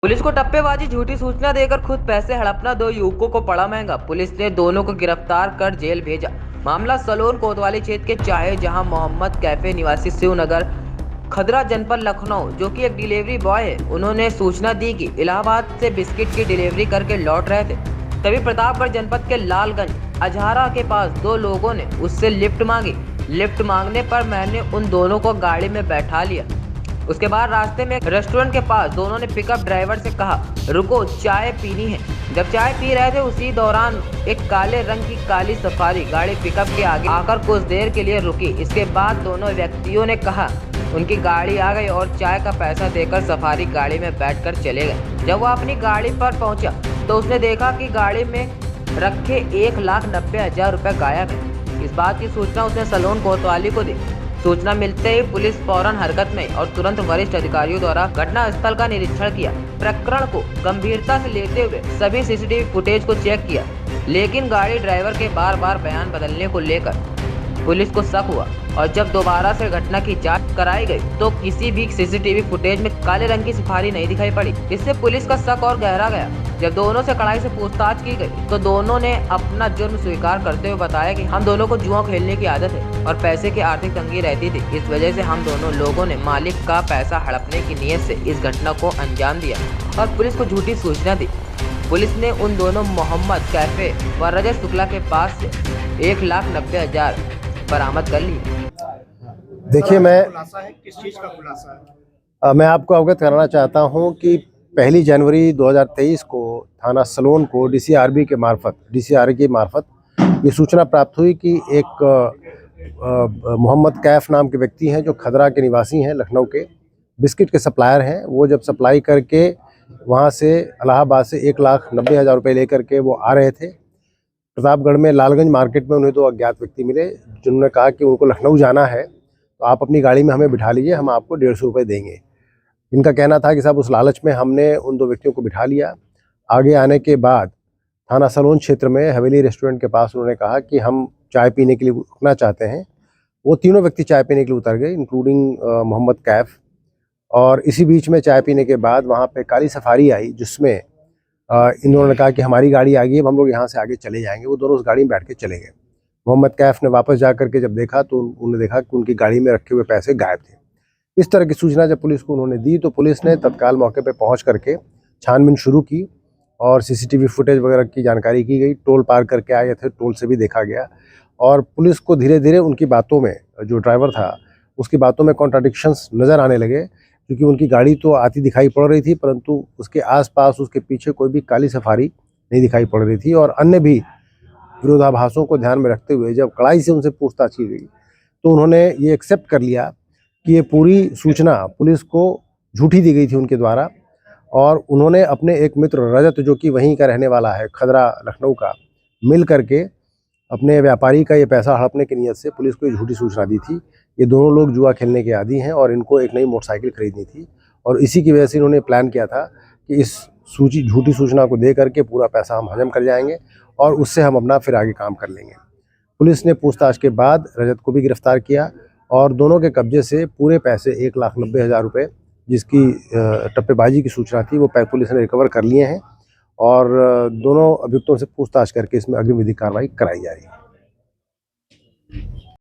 Police को टप्पेबाजी झूठी सूचना देकर खुद पैसे हड़पना दो युवकों को पड़ा महंगा। पुलिस ने दोनों को गिरफ्तार कर जेल भेजा। मामला सलोन कोतवाली क्षेत्र के चाहे जहां मोहम्मद कैफे निवासी शिवनगर खदरा जनपद लखनऊ जो कि एक डिलीवरी बॉय है, उन्होंने सूचना दी कि इलाहाबाद से बिस्किट की डिलीवरी करके लौट रहे थे। तभी प्रतापगढ़ जनपद के लालगंज अजहारा के पास दो लोगों ने उससे लिफ्ट मांगी। लिफ्ट मांगने पर मैंने उन दोनों को गाड़ी में बैठा लिया। उसके बाद रास्ते में रेस्टोरेंट के पास दोनों ने पिकअप ड्राइवर से कहा, रुको चाय पीनी है। जब चाय पी रहे थे उसी दौरान एक काले रंग की काली सफारी गाड़ी पिकअप के आगे आकर कुछ देर के लिए रुकी। इसके बाद दोनों व्यक्तियों ने कहा उनकी गाड़ी आ गई और चाय का पैसा देकर सफारी गाड़ी में बैठकर चले गए। जब वो अपनी गाड़ी पर पहुंचा तो उसने देखा कि गाड़ी में रखे 1,90,000 रुपये गायब है। इस बात की सूचना उसने सलोन कोतवाली को दी। सूचना मिलते ही पुलिस फौरन हरकत में और तुरंत वरिष्ठ अधिकारियों द्वारा घटना स्थल का निरीक्षण किया। प्रकरण को गंभीरता से लेते हुए सभी सीसीटीवी फुटेज को चेक किया, लेकिन गाड़ी ड्राइवर के बार बार बयान बदलने को लेकर पुलिस को शक हुआ और जब दोबारा से घटना की जांच कराई गई तो किसी भी सीसीटीवी फुटेज में काले रंग की सफारी नहीं दिखाई पड़ी। इससे पुलिस का शक और गहरा गया। जब दोनों से कड़ाई से पूछताछ की गई तो दोनों ने अपना जुर्म स्वीकार करते हुए बताया कि हम दोनों को जुआ खेलने की आदत है और पैसे की आर्थिक तंगी रहती थी। इस वजह से हम दोनों लोगों ने मालिक का पैसा हड़पने की नीयत से इस घटना को अंजाम दिया और पुलिस को झूठी सूचना दी। पुलिस ने उन दोनों मोहम्मद कैफे व रजत शुक्ला के पास से 1,90,000 बरामद कर ली। देखिए, मैं किस चीज का खुलासा है? मैं आपको अवगत कराना चाहता हूं कि 1 जनवरी 2023 को थाना सलोन को डीसीआरबी की मार्फत ये सूचना प्राप्त हुई कि एक मोहम्मद कैफ नाम के व्यक्ति हैं जो खदरा के निवासी हैं, लखनऊ के बिस्किट के सप्लायर हैं। वो जब सप्लाई करके वहां से इलाहाबाद से 1,90,000 रुपये लेकर के वो आ रहे थे। प्रतापगढ़ में लालगंज मार्केट में उन्हें दो अज्ञात व्यक्ति मिले जिन्होंने कहा कि उनको लखनऊ जाना है तो आप अपनी गाड़ी में हमें बिठा लीजिए, हम आपको 150 रुपये देंगे। इनका कहना था कि साहब उस लालच में हमने उन दो व्यक्तियों को बिठा लिया। आगे आने के बाद थाना सलोन क्षेत्र में हवेली रेस्टोरेंट के पास उन्होंने कहा कि हम चाय पीने के लिए रुकना चाहते हैं। वो तीनों व्यक्ति चाय पीने के लिए उतर गए, इंक्लूडिंग मोहम्मद कैफ। और इसी बीच में चाय पीने के बाद वहाँ पे काली सफारी आई जिसमें इन्होंने कहा कि हमारी गाड़ी आ गई, अब हम लोग यहाँ से आगे चले जाएंगे। वो दोनों उस गाड़ी में बैठ के चले गए। मोहम्मद कैफ ने वापस जा करके जब देखा तो उन्होंने देखा कि उनकी गाड़ी में रखे हुए पैसे गायब थे। इस तरह की सूचना जब पुलिस को उन्होंने दी तो पुलिस ने तत्काल मौके पर पहुँच करके छानबीन शुरू की और सीसीटीवी फुटेज वगैरह की जानकारी की गई। टोल पार करके आए थे, टोल से भी देखा गया और पुलिस को धीरे धीरे उनकी बातों में, जो ड्राइवर था उसकी बातों में कॉन्ट्राडिक्शंस नज़र आने लगे, क्योंकि उनकी गाड़ी तो आती दिखाई पड़ रही थी परंतु उसके आसपास उसके पीछे कोई भी काली सफारी नहीं दिखाई पड़ रही थी। और अन्य भी विरोधाभासों को ध्यान में रखते हुए जब कड़ाई से उनसे पूछताछ की गई तो उन्होंने ये एक्सेप्ट कर लिया कि ये पूरी सूचना पुलिस को झूठी दी गई थी उनके द्वारा। और उन्होंने अपने एक मित्र रजत, जो कि वहीं का रहने वाला है, खदरा लखनऊ का, मिल करके अपने व्यापारी का ये पैसा हड़पने की नीयत से पुलिस को ये झूठी सूचना दी थी। ये दोनों लोग जुआ खेलने के आदी हैं और इनको एक नई मोटरसाइकिल खरीदनी थी और इसी की वजह से इन्होंने प्लान किया था कि इस झूठी सूचना को दे करके पूरा पैसा हम हजम कर जाएंगे और उससे हम अपना फिर आगे काम कर लेंगे। पुलिस ने पूछताछ के बाद रजत को भी गिरफ्तार किया और दोनों के कब्जे से पूरे पैसे 1,90,000 रुपये, जिसकी टप्पेबाजी की सूचना थी, वो पुलिस ने रिकवर कर लिए हैं और दोनों अभियुक्तों से पूछताछ करके इसमें अग्रिम विधिक कार्रवाई कराई जा रही है।